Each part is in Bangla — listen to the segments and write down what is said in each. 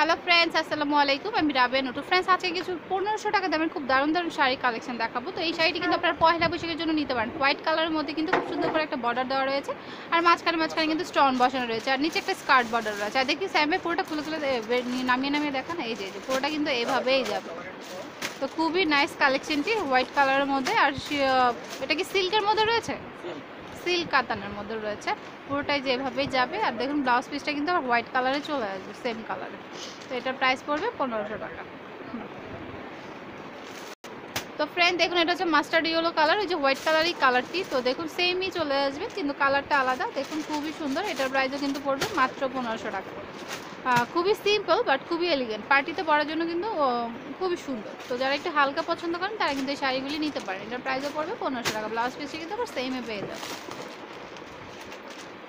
হ্যালো ফ্রেন্ডস, আসসালামু আলাইকুম। আমি রাবেয়া নটু। ফ্রেন্ডস, আজকে কিছু 1500 টাকা দামের খুব দারুণ দারুণ শাড়ি কালেকশন দেখাবো। তো এই শাড়িটি কিন্তু আপনারা পয়লা বৈশাখের জন্য নিতে পারেন। হোয়াইট কালারের মধ্যে কিন্তু খুব সুন্দর করে একটা বর্ডার দেওয়া রয়েছে, আর মাঝখানে কিন্তু স্টোন বসানো রয়েছে, আর নিচে একটা স্কার্ট বর্ডার রয়েছে। আর দেখি স্যামে পুরোটা খুলে খুলে নামিয়ে নামিয়ে দেখান। এই যে পুরোটা কিন্তু এভাবেই যাবে। তো খুবই নাইস কালেকশনটি, হোয়াইট কালারের মধ্যে। আর এটা কি সিল্কের মধ্যে রয়েছে? সিল্ক কাতানের মধ্যে রয়েছে। পুরোটাই যেভাবেই যাবে। আর দেখুন ব্লাউজ পিসটা কিন্তু আবার হোয়াইট কালারে চলে আসবে, সেম কালারে। তো এটার প্রাইস পড়বে 1500 টাকা। তো ফ্রেন্ড দেখুন, এটা হচ্ছে মাস্টার্ড ইয়েলো কালার, ওই যে হোয়াইট কালারই কালারটি। তো দেখুন সেমই চলে আসবে, কিন্তু কালারটা আলাদা। দেখুন খুবই সুন্দর। এটার প্রাইসও কিন্তু পড়বে মাত্র 1500 টাকা। খুবই সিম্পল বাট খুবই এলিগেন্ট, পার্টিতে পরার জন্য কিন্তু খুবই সুন্দর। তো যারা একটু হালকা পছন্দ করেন তারা কিন্তু এই শাড়িগুলি নিতে পারেন। এটার প্রাইসও পড়বে 1500 টাকা। ব্লাউজ পিসে কিন্তু আবার সেমে পেয়ে যাবে।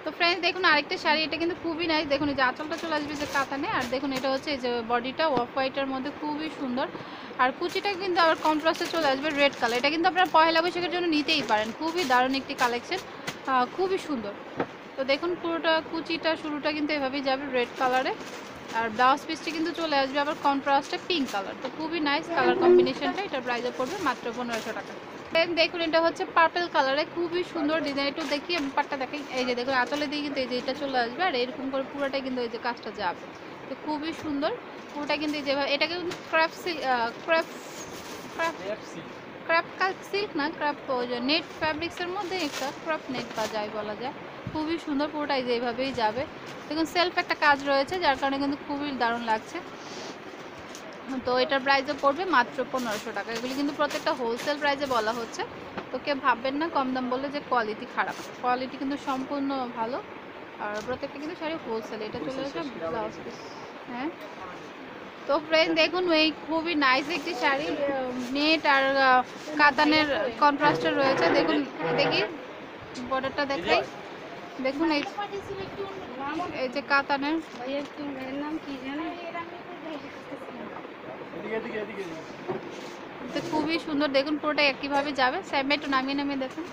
তো ফ্রেন্ডস দেখুন আরেকটা শাড়ি, এটা কিন্তু খুবই নাইস। দেখুন এই যে আঁচলটা চলে আসবে যে কাতানে, আর দেখুন এটা হচ্ছে এই যে বডিটা অফ হোয়াইটের মধ্যে খুবই সুন্দর। আর কুচিটা কিন্তু আবার কন্ট্রাস্টে চলে আসবে রেড কালার। এটা কিন্তু আপনারা পয়লা বৈশাখের জন্য নিতেই পারেন। খুবই দারুণ একটি কালেকশন, খুবই সুন্দর। তো দেখুন পুরোটা কুচিটা শুরুটা কিন্তু এভাবেই যাবে রেড কালারে, আর ব্লাউজ পিসটি কিন্তু চলে আসবে আবার কন্ট্রাস্টে পিঙ্ক কালার। তো খুবই নাইস কালার কম্বিনেশনটা। এটার প্রাইসে পড়বে মাত্র 1500 টাকা। দেখুন এটা হচ্ছে পার্পল কালারে, খুবই সুন্দর ডিজাইন। একটু দেখি আমি পাটটা দেখাই। এই যে দেখুন আঁচলে দিয়ে কিন্তু এই যে এটা চলে আসবে, আর এরকম করে পুরোটাই কিন্তু এই যে কাজটা যাবে। তো খুবই সুন্দর পুরোটা কিন্তু এই যেভাবে, এটা কিন্তু ক্র্যাপ সিল্ক না, ক্র্যাপ ওই যে নেট ফ্যাব্রিক্সের মধ্যে একটা ক্র্যাপ নেট বা যাই বলা যায়। খুবই সুন্দর পুরোটাই যে এইভাবেই যাবে। দেখুন সেলফ একটা কাজ রয়েছে, যার কারণে কিন্তু খুবই দারুণ লাগছে। তো এটার প্রাইসও পড়বে মাত্র 1500 টাকা। এগুলি কিন্তু প্রত্যেকটা হোলসেল প্রাইসে বলা হচ্ছে। তো কেউ ভাববেন না কম দাম বলে যে কোয়ালিটি খারাপ, কোয়ালিটি কিন্তু সম্পূর্ণ ভালো। আর প্রত্যেকটা কিন্তু শাড়ি হোলসেল। এটা চলে আসে ব্লাউজ পিস। হ্যাঁ, তো ফ্রেন্ড দেখুন এই খুবই নাইস একটি শাড়ি, নেট আর কাতানের কন্ট্রাস্টের রয়েছে। দেখুন দেখি বর্ডারটা দেখাই। দেখুন এই যে কাতানের, নাম কি জানেন? তো খুবই সুন্দর। দেখুন পুরোটা একইভাবে যাবে। স্যামে একটু নামিয়ে নামিয়ে দেখুন।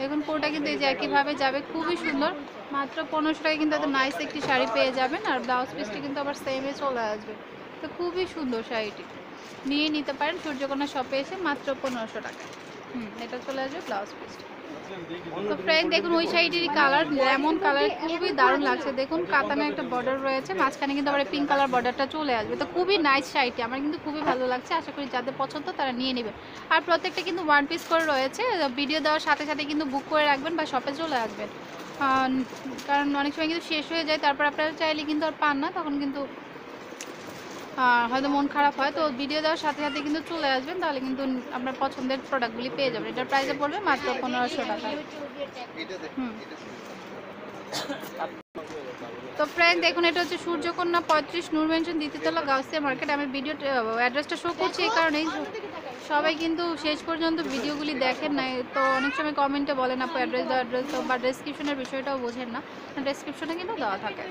দেখুন পুরোটা কিন্তু এই যে একইভাবে যাবে, খুবই সুন্দর। মাত্র 1500 টাকায় কিন্তু এত নাইস একটি শাড়ি পেয়ে যাবেন, আর ব্লাউজ পিসটি কিন্তু আবার সেমে চলে আসবে। তো খুবই সুন্দর শাড়িটি, নিয়ে নিতে পারেন সূর্যকন্যা শপে এসে মাত্র 1500 টাকায়। এটা চলে আসবে ব্লাউজ পিসটি। তো ফ্রেন্ড দেখুন ওই শাড়িটির কালার লেমন কালার, খুবই দারুণ লাগছে। দেখুন কাতানের একটা বর্ডার রয়েছে, মাঝখানে কিন্তু আবার পিঙ্ক কালার বর্ডারটা চলে আসবে। তো খুবই নাইস শাড়িটি, আমার কিন্তু খুবই ভালো লাগছে। আশা করি যাদের পছন্দ তারা নিয়ে নেবেন। আর প্রত্যেকটা কিন্তু ওয়ান পিস করে রয়েছে। ভিডিও দেওয়ার সাথে সাথে কিন্তু বুক করে রাখবেন বা শপে চলে আসবেন, কারণ অনেক সময় কিন্তু শেষ হয়ে যায়, তারপর আপনারা চাইলে কিন্তু আর পান না, তখন কিন্তু হয়তো মন খারাপ হয়। তো ভিডিও দেওয়ার সাথে সাথে কিন্তু চলে আসবেন, তাহলে কিন্তু আপনার পছন্দের প্রোডাক্টগুলি পেয়ে যাবেন। এটার প্রাইসে পড়বে মাত্র 1500 টাকা। তো ফ্রেন্ড দেখুন এটা হচ্ছে সূর্যকন্যা 35 নূর মেনশন, দ্বিতীয়তলা, গাউসিয়া মার্কেট। আমি ভিডিও অ্যাড্রেসটা শো করছি এই কারণেই সবাই কিন্তু শেষ পর্যন্ত ভিডিওগুলি দেখেন না। তো অনেক সময় কমেন্টে বলেন আপু অ্যাড্রেস দাও, অ্যাড্রেস দাও, বা ডেসক্রিপশনের বিষয়টাও বোঝেন না। ডেসক্রিপশনে কিন্তু দেওয়া থাকে।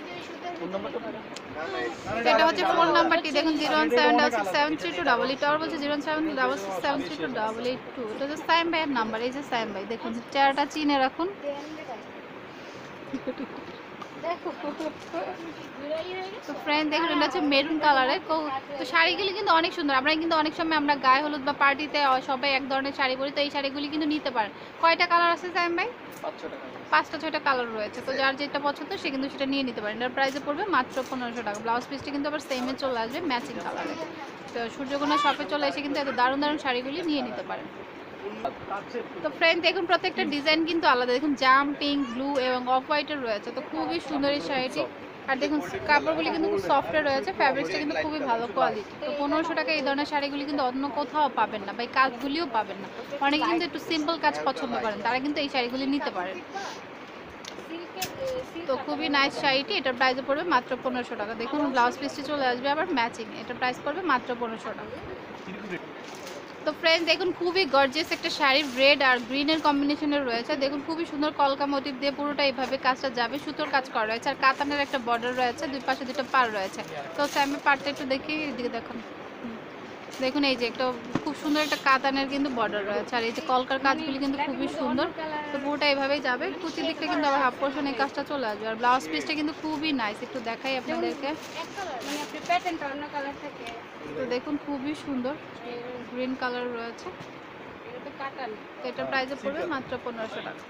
এটা হচ্ছে ফোন নাম্বারটি দেখুন 01766732882, আর বলছে 076673282। এটা হচ্ছে সাইম ভাইয়ের নাম্বার। এই যে সাইম ভাই, দেখুন চেহারাটা চিনে রাখুন। তো ফ্রেন্ড দেখুন এটা হচ্ছে মেরুন কালারের। তো শাড়িগুলি কিন্তু অনেক সুন্দর। আমরা কিন্তু অনেক সময় আমরা গায়ে হলুদ বা পার্টিতে সবাই এক ধরনের শাড়ি পরি, তো এই শাড়িগুলি কিন্তু নিতে পারেন। কয়টা কালার আছে সাইম ভাই? 5টা 6টা কালার রয়েছে। তো যার যেটা পছন্দ সে কিন্তু সেটা নিয়ে নিতে পারেন। এটার প্রাইসে পড়বে মাত্র 1500 টাকা। ব্লাউজ পিসটি কিন্তু আবার সেমে চলে আসবে ম্যাচিং কালারে। তো সূর্যকন্যা শপে চলে এসে কিন্তু এত দারুণ দারুণ শাড়িগুলি নিয়ে নিতে পারেন। তো ফ্রেন্ড দেখুন প্রত্যেকটা ডিজাইন কিন্তু আলাদা। দেখুন জাম, পিঙ্ক, ব্লু এবং অফ হোয়াইটের রয়েছে। তো খুবই সুন্দর এই শাড়িটি। আর দেখুন কাপড়গুলি কিন্তু খুব সফটের রয়েছে, ফ্যাব্রিক্সটা কিন্তু খুবই ভালো কোয়ালিটি। তো 1500 টাকা এই ধরনের শাড়িগুলি কিন্তু অন্য কোথাও পাবেন না, বা এই কাজগুলিও পাবেন না। অনেকে কিন্তু একটু সিম্পল কাজ পছন্দ করেন, তারা কিন্তু এই শাড়িগুলি নিতে পারেন। তো খুবই নাইস শাড়িটি। এটার প্রাইসে পড়বে মাত্র 1500 টাকা। দেখুন ব্লাউজ পিসটি চলে আসবে আবার ম্যাচিং। এটার প্রাইস পড়বে মাত্র 1500 টাকা। তো ফ্রেন্ডস দেখুন খুবই গর্জিয়াস একটা শাড়ি, রেড আর গ্রিনের কম্বিনেশনের রয়েছে। দেখুন খুবই সুন্দর কলকা মোটিভ দিয়ে পুরোটা এইভাবে কাজটা যাবে, সুতোর কাজ করা রয়েছে, আর কাতানের একটা বর্ডার রয়েছে, দুই পাশে দুটো পাড় রয়েছে। তো আমি পাড়টা একটু দেখি, এদিকে দেখুন। দেখুন এই যে একটা খুব সুন্দর একটা কাতানের কিন্তু বর্ডার রয়েছে, আর এই যে কলকার কাজগুলি কিন্তু খুবই সুন্দর। তো পুরোটা এভাবেই যাবে। কুচির দিকটা কিন্তু আবার হাফ পোর্শন এই কাজটা চলে আসবে। আর ব্লাউজ পিসটা কিন্তু খুবই নাইস, একটু দেখাই আপনাদেরকে। তো দেখুন খুবই সুন্দর গ্রিন কালার রয়েছে। তো এটার প্রাইসে পড়বে মাত্র 1500 টাকা।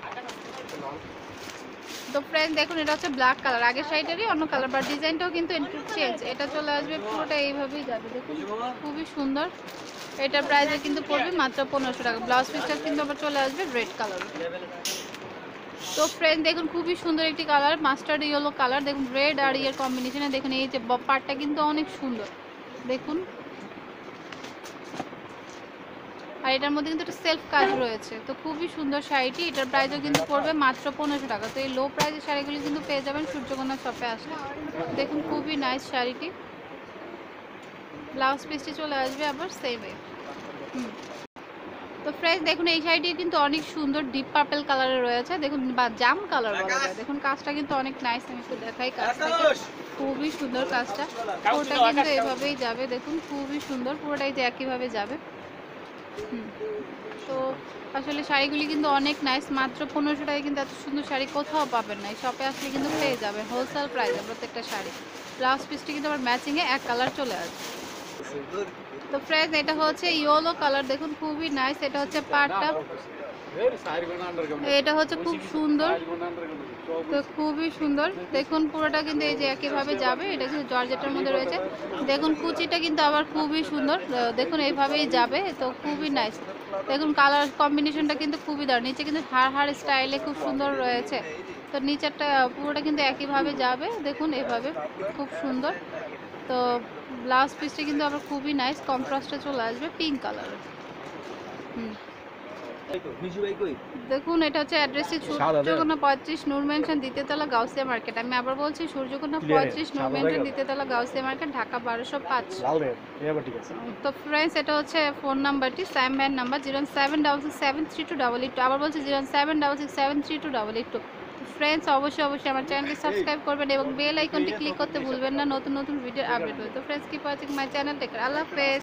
তো ফ্রেন্ড দেখুন এটা হচ্ছে ব্ল্যাক কালার, আগের শাড়িটারই অন্য কালার, বাট ডিজাইনটাও কিন্তু একটু চেঞ্জ। এটা চলে আসবে পুরোটা এইভাবেই যাবে, দেখুন খুবই সুন্দর। এটার প্রাইসে কিন্তু পড়বে মাত্র 1500 টাকা। ব্লাউজ পিসটা কিন্তু আবার চলে আসবে রেড কালার। তো ফ্রেন্ড দেখুন খুবই সুন্দর একটি কালার, মাস্টার্ড ইয়েলো কালার। দেখুন রেড আর ইয়ের কম্বিনেশনে দেখুন এই যে পার্টটা কিন্তু অনেক সুন্দর, দেখুন। আর এটার মধ্যে কিন্তু একটা সেলফ কাজ রয়েছে। তো খুবই সুন্দর শাড়িটি, এটার প্রাইসও কিন্তু পড়বে মাত্র 1500 টাকা। তো এই লো প্রাইসের শাড়িগুলি কিন্তু পেয়ে যাবেন সূর্যকন্যা শপে আসলে। দেখুন খুবই নাইস শাড়িটি। ব্লাউজ পিসটি চলে আসবে আবার সেমে। তো ফ্রেন্ড দেখুন এই শাড়িটি কিন্তু অনেক সুন্দর, ডিপ পার্পল কালারের রয়েছে, দেখুন বা জাম কালার বলা যায়। দেখুন কাজটা কিন্তু অনেক নাইস, আমি একটু দেখাই কাজটাকে। খুবই সুন্দর কাজটা, পুরোটা কিন্তু এভাবেই যাবে, দেখুন খুবই সুন্দর, পুরোটাই যে একইভাবে যাবে। তো আসলে শাড়িগুলি কিন্তু অনেক নাইস, মাত্র 1500 টাকায় কিন্তু এত সুন্দর শাড়ি কোথাও পাবেন না। এই শপে আসলে কিন্তু পেয়ে যাবেন হোলসেল প্রাইসে প্রত্যেকটা শাড়ি। ব্লাউজ পিসটি কিন্তু আবার ম্যাচিংয়ে এক কালার চলে আসবে। তো ফ্রেন্ডস এটা হচ্ছে ইয়েলো কালার, দেখুন খুবই নাইস। এটা হচ্ছে পাড়টা, এটা হচ্ছে খুব সুন্দর, তো খুবই সুন্দর। দেখুন পুরোটা কিন্তু এই যে একইভাবে যাবে, এটা কিন্তু জর্জেটের মধ্যে রয়েছে। দেখুন কুচিটা কিন্তু আবার খুবই সুন্দর, দেখুন এইভাবেই যাবে, তো খুবই নাইস। দেখুন কালার কম্বিনেশনটা কিন্তু খুবই দারুণ, নিচে কিন্তু হাড় স্টাইলে খুব সুন্দর রয়েছে। তো নিচেরটা পুরোটা কিন্তু একইভাবে যাবে, দেখুন এভাবে খুব সুন্দর। তো ব্লাউজ পিসটা কিন্তু আবার খুবই নাইস, কন্ট্রাস্টে চলে আসবে পিঙ্ক কালারের। দেখুন এটা হচ্ছে অ্যাড্রেসটি সূর্যকন্যা 35 নূর মেনশন দ্বিতীয়তলা গাউসিয়া মার্কেট। আমি আবার বলছি সূর্যকন্যা 35 নূর মেনশন দ্বিতীয়তলা গাউসিয়া মার্কেট, ঢাকা 1205। তো ফ্রেন্ডস এটা হচ্ছে ফোন নাম্বারটি, স্যাম ভাইয়ের নাম্বার 07667328282। আবার বলছি 07667328282। ফ্রেন্ডস অবশ্যই আমার চ্যানেলটি সাবস্ক্রাইব করবেন এবং বেল আইকনটি ক্লিক করতে ভুলবেন না, নতুন ভিডিও আপডেট হবে। তো friends keep watching my channel, take care, আল্লাহ হাফেজ।